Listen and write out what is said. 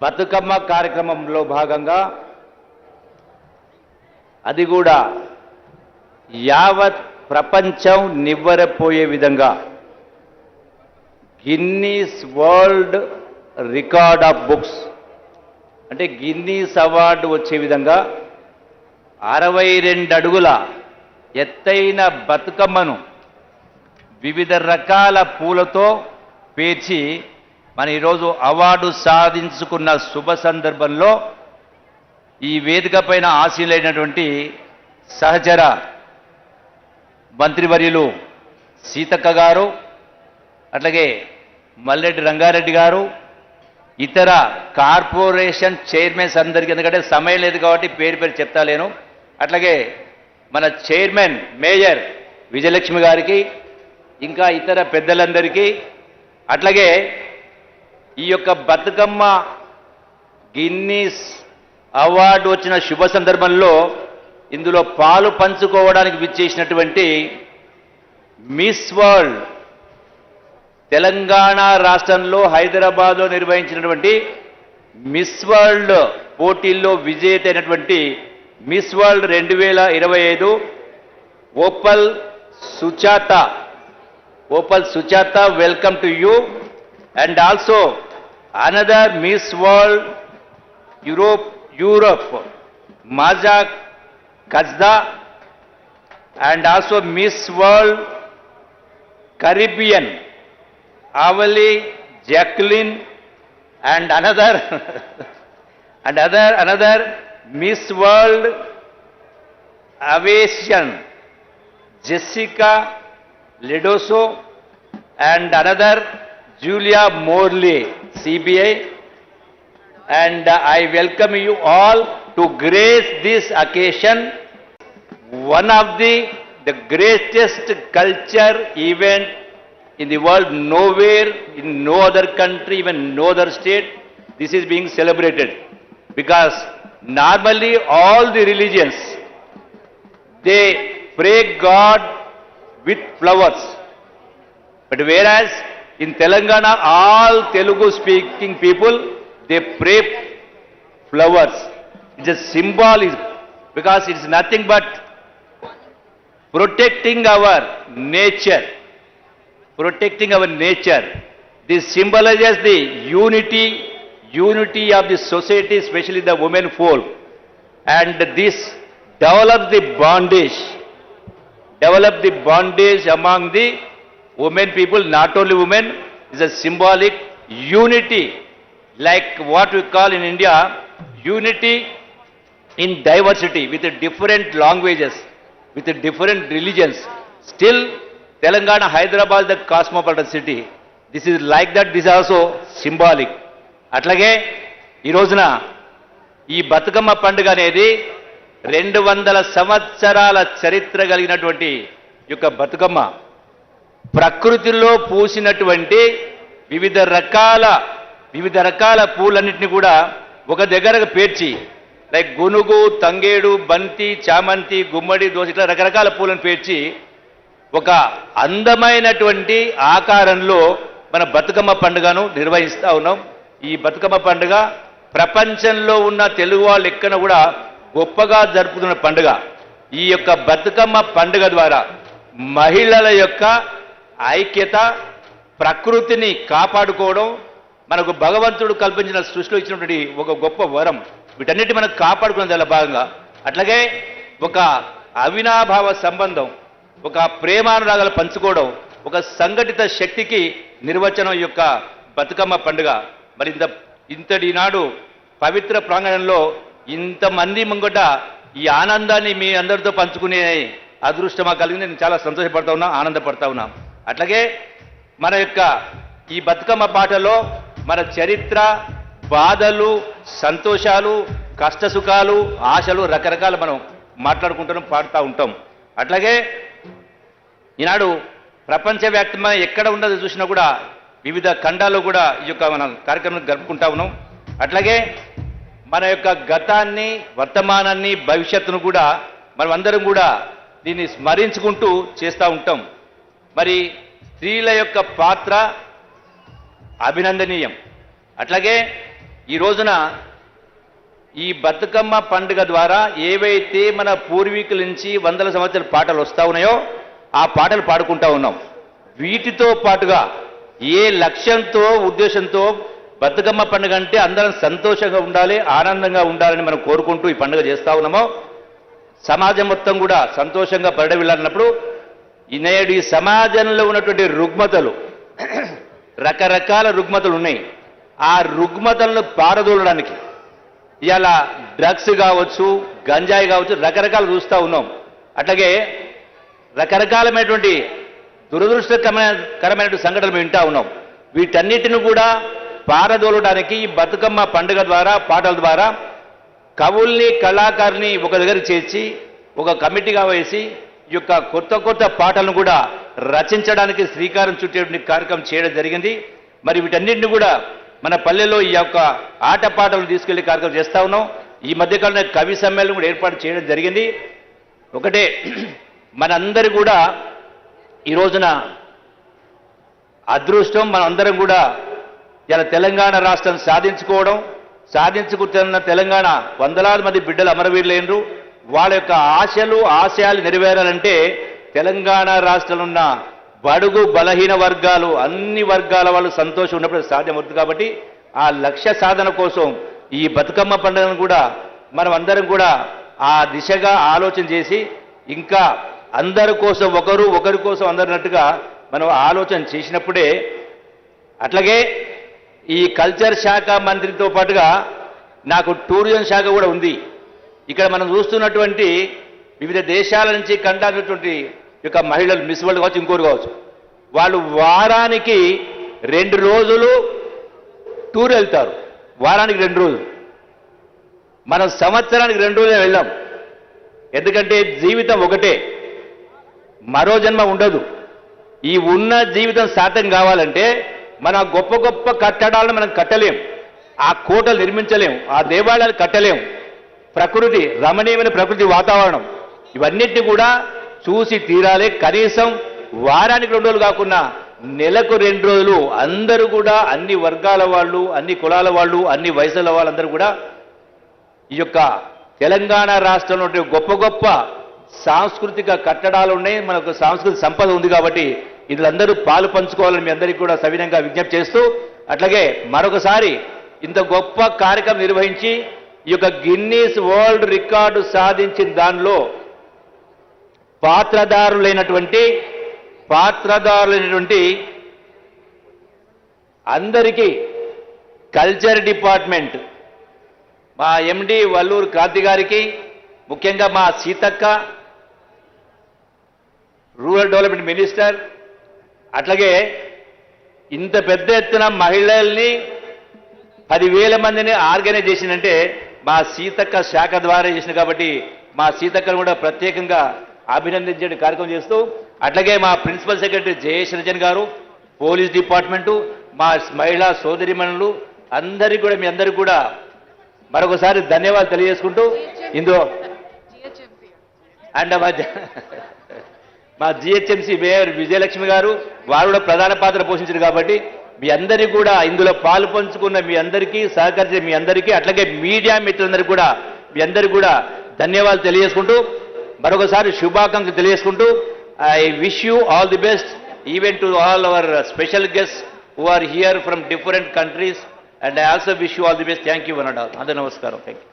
బతుకమ్మ కార్యక్రమంలో భాగంగా అది కూడా యావత్ ప్రపంచం నివ్వెరపోయే విధంగా Guinness world record of books అంటే గిన్నీస్ అవార్డు వచ్చే విధంగా 62 అడుగుల ఎత్తైన బతుకమ్మను వివిధ రకాల పూలతో పేర్చి మన ఈరోజు అవార్డు సాధించుకున్న శుభ సందర్భంలో ఈ వేదిక పైన ఆశీలైనటువంటి సహచర మంత్రివర్యులు సీతక్క గారు, అట్లాగే మల్లెడ్డి రంగారెడ్డి గారు, ఇతర కార్పొరేషన్ చైర్మన్స్ అందరికీ, ఎందుకంటే సమయం లేదు కాబట్టి పేరు చెప్తాలేను, అట్లాగే మన చైర్మన్ మేయర్ విజయలక్ష్మి గారికి, ఇంకా ఇతర పెద్దలందరికీ, అట్లాగే ఈ యొక్క బతుకమ్మ గిన్నీస్ అవార్డు వచ్చిన శుభ సందర్భంలో ఇందులో పాలు పంచుకోవడానికి విచ్చేసినటువంటి మిస్ వరల్డ్ తెలంగాణ రాష్ట్రంలో హైదరాబాద్లో నిర్వహించినటువంటి మిస్ వరల్డ్ పోటీల్లో విజేత అయినటువంటి miss world 2025 Opal Suchata, welcome to you. And also another miss world Europe Maja Kajda, and also Miss World Caribbean Avali Jacqueline, and another Miss World Aviation Jessica Ledoso, and another Julia Morley CBI. And I welcome you all to grace this occasion, one of the greatest culture event in the world. Nowhere, in no other country, even no other state, this is being celebrated. Because normally all the religions, they pray God with flowers. But whereas in Telangana, all Telugu speaking people, they pray flowers. It's a symbolism, because it's nothing but protecting our nature. This symbolizes the unity of the society, especially the women folk. And this develops the bondage among the women people, not only women. It's a symbolic unity, like what we call in India, unity in diversity, with different languages, with different religions. Still, Telangana, Hyderabad, the cosmopolitan city, this is like that. This is also symbolic. అట్లాగే ఈ రోజున ఈ బతుకమ్మ పండుగ అనేది 200 సంవత్సరాల చరిత్ర కలిగినటువంటి యొక్క బతుకమ్మ ప్రకృతిలో పూసినటువంటి వివిధ రకాల పూలన్నింటినీ కూడా ఒక దగ్గరకు పేర్చి, లైక్ గునుగు, తంగేడు, బంతి, చామంతి, గుమ్మడి, దోస, ఇట్లా రకరకాల పూలను పేర్చి ఒక అందమైనటువంటి ఆకారంలో మన బతుకమ్మ పండుగను నిర్వహిస్తూ ఉన్నాం. ఈ బతుకమ్మ పండుగ ప్రపంచంలో ఉన్న తెలుగు వాళ్ళు ఎక్కడ కూడా గొప్పగా జరుపుతున్న పండుగ. ఈ యొక్క బతుకమ్మ పండుగ ద్వారా మహిళల యొక్క ఐక్యత, ప్రకృతిని కాపాడుకోవడం, మనకు భగవంతుడు కల్పించిన సృష్టిలో ఇచ్చినటువంటి ఒక గొప్ప వరం. వీటన్నిటి మనం కాపాడుకునే దానిలో భాగంగా అట్లాగే ఒక అవినాభావ సంబంధం, ఒక ప్రేమానురాగాలు పంచుకోవడం, ఒక సంఘటిత శక్తికి నిర్వచనం యొక్క బతుకమ్మ పండుగ. మరి ఇంతటి నాడు పవిత్ర ప్రాంగణంలో ఇంతమంది ముంగట ఈ ఆనందాన్ని మీ అందరితో పంచుకునే అదృష్టమా కలిగింది. నేను చాలా సంతోషపడతా ఉన్నా, ఆనందపడతా ఉన్నా. అట్లాగే మన యొక్క ఈ బతుకమ్మ పాటలో మన చరిత్ర, బాధలు, సంతోషాలు, కష్టసుఖాలు, ఆశలు రకరకాల మనం మాట్లాడుకుంటాం, పాడుతూ ఉంటాం. అట్లాగే ఈనాడు ప్రపంచవ్యాప్తంగా ఎక్కడ ఉన్నది చూసినా కూడా వివిధ ఖండాల్లో కూడా ఈ యొక్క మనం కార్యక్రమం జరుపుకుంటా ఉన్నాం. అట్లాగే మన యొక్క గతాన్ని, వర్తమానాన్ని, భవిష్యత్తును కూడా మనం అందరం కూడా దీన్ని స్మరించుకుంటూ చేస్తూ ఉంటాం. మరి స్త్రీల యొక్క పాత్ర అభినందనీయం. అట్లాగే ఈ రోజున ఈ బతుకమ్మ పండుగ ద్వారా ఏవైతే మన పూర్వీకుల నుంచి వందల సంవత్సరాల పాటలు వస్తూ ఉన్నాయో ఆ పాటలు పాడుకుంటా ఉన్నాం. వీటితో పాటుగా ఏ లక్ష్యంతో ఉద్దేశంతో బతుకమ్మ పండుగ అంటే అందరం సంతోషంగా ఉండాలి, ఆనందంగా ఉండాలని మనం కోరుకుంటూ ఈ పండుగ చేస్తూ ఉన్నామో, సమాజం మొత్తం కూడా సంతోషంగా పరిడవిల్లాలన్నప్పుడు నేడు ఈ సమాజంలో ఉన్నటువంటి రుగ్మతలు, రకరకాల రుగ్మతలు ఉన్నాయి. ఆ రుగ్మతలను పారదోలడానికి ఇలా డ్రగ్స్ కావచ్చు, గంజాయి కావచ్చు, రకరకాలు చూస్తూ ఉన్నాం. అట్లాగే రకరకాలమైనటువంటి దురదృష్టకరమైనటువంటి సంఘటనలు వింటూ ఉన్నాం. వీటన్నిటిని కూడా పారదోలడానికి ఈ బతుకమ్మ పండుగ ద్వారా, పాటల ద్వారా కవుల్ని, కళాకారుల్ని ఒక దగ్గర చేర్చి ఒక కమిటీగా వేసి ఈ యొక్క కొత్త కొత్త పాటలను కూడా రచించడానికి శ్రీకారం చుట్టేటువంటి కార్యక్రమం చేయడం జరిగింది. మరి వీటన్నిటిని కూడా మన పల్లెల్లో ఈ యొక్క ఆటపాటలు తీసుకెళ్లే కార్యక్రమం చేస్తూ ఉన్నాం. ఈ మధ్యకాలంలో కవి సమ్మేళనం కూడా ఏర్పాటు చేయడం జరిగింది. ఒకటే, మనందరి కూడా ఈ రోజున అదృష్టం, మనందరం కూడా ఇలా తెలంగాణ రాష్ట్రం సాధించుకుంటున్న తెలంగాణ వందలాది మంది బిడ్డలు అమరవీరులైనరు. వాళ్ళ యొక్క ఆశయాలు నెరవేరాలంటే తెలంగాణ రాష్ట్రంలో ఉన్న బడుగు బలహీన వర్గాలు, అన్ని వర్గాల వాళ్ళు సంతోషం ఉన్నప్పుడు సాధ్యమవుతుంది. కాబట్టి ఆ లక్ష్య సాధన కోసం ఈ బతుకమ్మ పండుగను కూడా మనం అందరం కూడా ఆ దిశగా ఆలోచన చేసి ఇంకా అందరి కోసం ఒకరి కోసం అందరినట్టుగా మనం ఆలోచన చేసినప్పుడే, అట్లాగే ఈ కల్చర్ శాఖ మంత్రితో పాటుగా నాకు టూరిజం శాఖ కూడా ఉంది. ఇక్కడ మనం చూస్తున్నటువంటి వివిధ దేశాల నుంచి కంటానటువంటి యొక్క మహిళలు, మిస్ వరల్డ్ కావచ్చు, ఇంకోరు కావచ్చు, వాళ్ళు వారానికి 2 రోజులు టూర్ వెళ్తారు. వారానికి 2 రోజులు. మనం సంవత్సరానికి 2 రోజులు వెళ్ళాం. ఎందుకంటే జీవితం ఒకటే, మరో జన్మ ఉండదు. ఈ ఉన్న జీవితం సార్థకం కావాలంటే మన గొప్ప గొప్ప కట్టడాలను మనం కట్టలేం, ఆ కోటలు నిర్మించలేం, ఆ దేవాలయాలు కట్టలేం. ప్రకృతి, రమణీయమైన ప్రకృతి వాతావరణం, ఇవన్నిటిని కూడా చూసి తీరాలి. కనీసం వారానికి 2 రోజులు కాకుండా నెలకు 2 రోజులు అందరూ కూడా, అన్ని వర్గాల వాళ్ళు, అన్ని కులాల వాళ్ళు, అన్ని వయసుల వాళ్ళందరూ కూడా ఈ యొక్క తెలంగాణ రాష్ట్రంలో గొప్ప గొప్ప సాంస్కృతిక కట్టడాలు ఉన్నాయి, మనకు సాంస్కృతిక సంపద ఉంది. కాబట్టి వీళ్ళందరూ పాలు పంచుకోవాలని మీ అందరికీ కూడా సవినంగా విజ్ఞప్తి చేస్తూ, అట్లాగే మరొకసారి ఇంత గొప్ప కార్యక్రమం నిర్వహించి ఈ యొక్క గిన్నీస్ వరల్డ్ రికార్డు సాధించిన దానిలో పాత్రదారులైనటువంటి అందరికీ కల్చర్ డిపార్ట్మెంట్, మా ఎండి వల్లూరు క్రాంతి గారికి, ముఖ్యంగా మా సీతక్క రూరల్ డెవలప్మెంట్ మినిస్టర్, అట్లాగే ఇంత పెద్ద ఎత్తున మహిళల్ని 10,000 మందిని ఆర్గనైజ్ చేసిందంటే మా సీతక్క శాఖ ద్వారా చేసింది. కాబట్టి మా సీతక్కను కూడా ప్రత్యేకంగా అభినందించే కార్యక్రమం చేస్తూ, అట్లాగే మా ప్రిన్సిపల్ సెక్రటరీ జయేష్ రంజన్ గారు, పోలీస్ డిపార్ట్మెంటు, మా మహిళా సోదరిమణులు అందరికీ కూడా, మీ అందరికీ కూడా మరొకసారి ధన్యవాదాలు తెలియజేసుకుంటూ, ఇందులో అండ్ మా జిహెచ్ఎంసీ మేయర్ విజయలక్ష్మి గారు, వారు కూడా ప్రధాన పాత్ర పోషించారు. కాబట్టి మీ అందరికీ కూడా, ఇందులో పాలు పంచుకున్న మీ అందరికీ, సహకరించే మీ అందరికీ, అట్లాగే మీడియా మిత్రులందరికీ కూడా మీ అందరికీ కూడా ధన్యవాదాలు తెలియజేసుకుంటూ, మరొకసారి శుభాకాంక్షలు తెలియజేసుకుంటూ, I wish you all the best, even to all our special guests who are here from different countries, and I also wish you all the best. Thank you one and all. అందరూ నమస్కారం. Thank you.